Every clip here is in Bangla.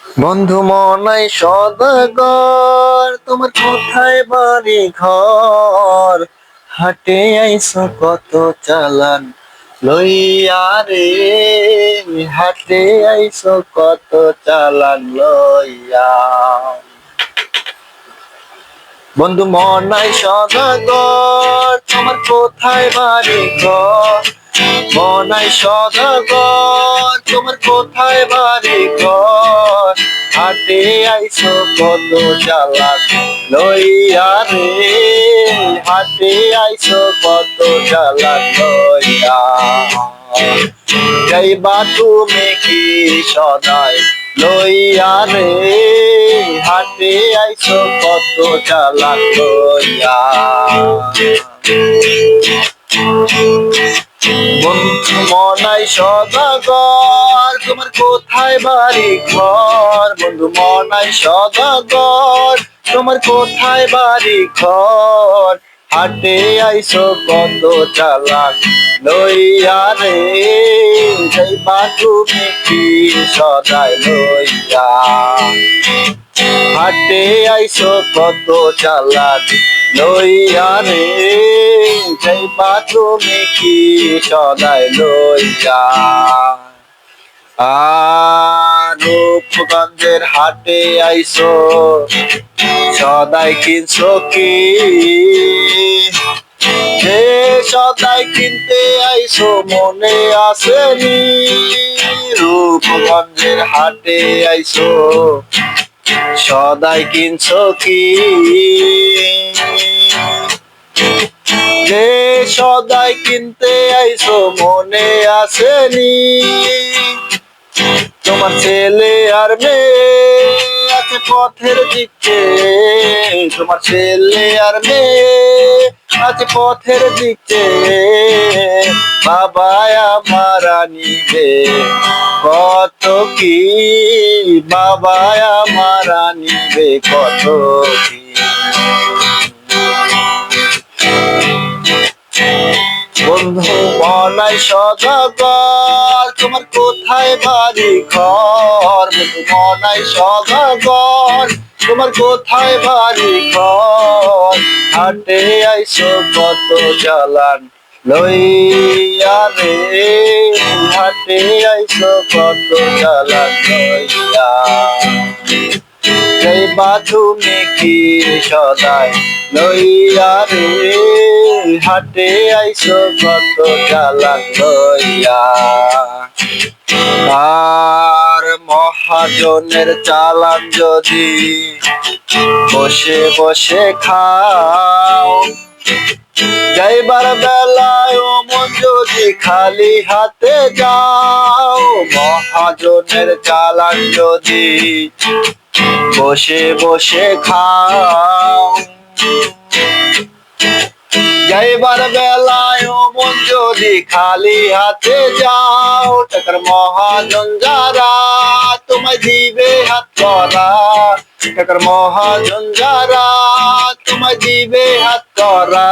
বন্ধু মনাই সদাগর, তোমার কোথায় বাড়ি ঘর? হাটে আইসো কত চালান লইয়া রে, হাটে আইসো কত চালান লইয়া। বন্ধু মনাই সদাগর, তোমার কোথায় বাড়ি ঘর? মনাই সদাগর, তোমার কোথায় বাড়ি ঘর? হাটে আইসো কত চালান লইয়া রে, হাটে আইসো কত চালান লইয়া। যাইবা তুমি কি সদাই লইয়া রে, হাটে আইসো কত চালান লইয়া। বন্ধু মনাই সদাগর, তোমার কোথায় বাড়ি ঘর? বন্ধু মনাই সদাগর, তোমার কোথায় বাড়ি ঘর? হাটে আইসো কত চালান লইয়া রে, যাইবা তুমি কি সদাই লইয়া। হাটে আইসো কত চালান লইয়া রে, যাইবা তুমি কি সদাই লইয়া। আর রূপগঞ্জের হাটে আইসো সদাই কিনছো কি? যে সদাই কিনতে আইসো মনে আসেনি? রূপগঞ্জের হাটে আইসো সদাই কিনছো কি? যে সদাই কিনতে আইসো মনে আসেনি? তোমার ছেলে আর মেয়ে আছে পথের দিকে, তোমার ছেলে আর মেয়ে আছে পথের দিকে। বাবা আমার নিবে কত কি? বাবা আমার নিবে কত কি? বন্ধু মনাই সদাগর, তোমার কোথায় বাড়ি ঘর? বন্ধু মনাই সদাগর, তোমার কোথায় বাড়ি ঘর? হাটে আইসো কত চালান লইয়া রে, হাটে আইসো কত চালান লইয়া। যাইবা তুমি কি সদাই লইয়া রে, হাটে আইসো কত চালান লইয়া। আর মহাজনের চালান যদি বসে বসে খাও, যাইবার বেলায় ও মন যদি খালি হাতে যাও। মহাজনের চালান যদি বসে বসে খাও, যাইবার বেলায় ও মন যদি খালি হাতে যাও। টাকার মহাজন যারা তোমায় দিবে হাত করা, টাকার মহাজন যারা তোমায় দিবে হাত করা।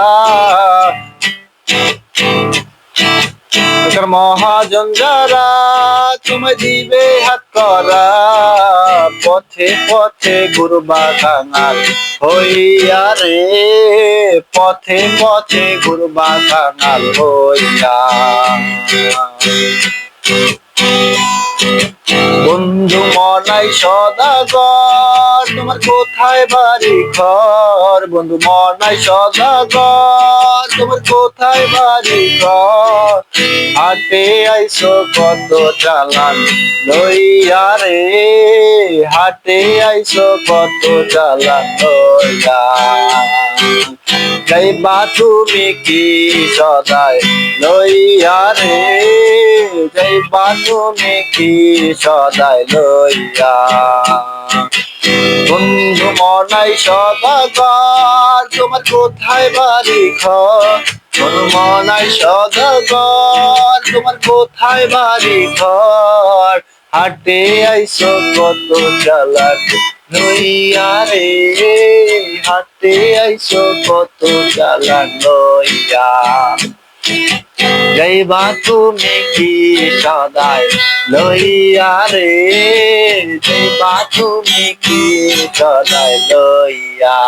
টাকার মহাজন যারা তোমায় দিবে হাত করা। পথে পথে ঘুরবা কাঙাল হইয়া রে, পথে পথে ঘুরবা কাঙাল হইয়া। বন্ধু মনাই সদাগর, তোমার কোথায় বাড়ি ঘর? বন্ধু মনাই সদাগর, তোমার কোথায় বাড়ি ঘর? হাটে আইসো কত চালান লইয়া রে, হাটে আইসো কত চালান লইয়া। যাইবা তুমি কি সদাই লইয়া রে, যাইবা তুমি কি সদাই লইয়া। বন্ধু মনাই সদাগর, তোমার কোথায় বাড়ি ঘর? বন্ধু মনাই সদাগর, তোমার কোথায় বাড়ি ঘর? হাটে আইসো কত চালান লইয়া রে, হাটে আইসো কত চালান লইয়া। যাইবা তুমি কি সদাই লইয়া রে, যাইবা তুমি কি সদাই লইয়া।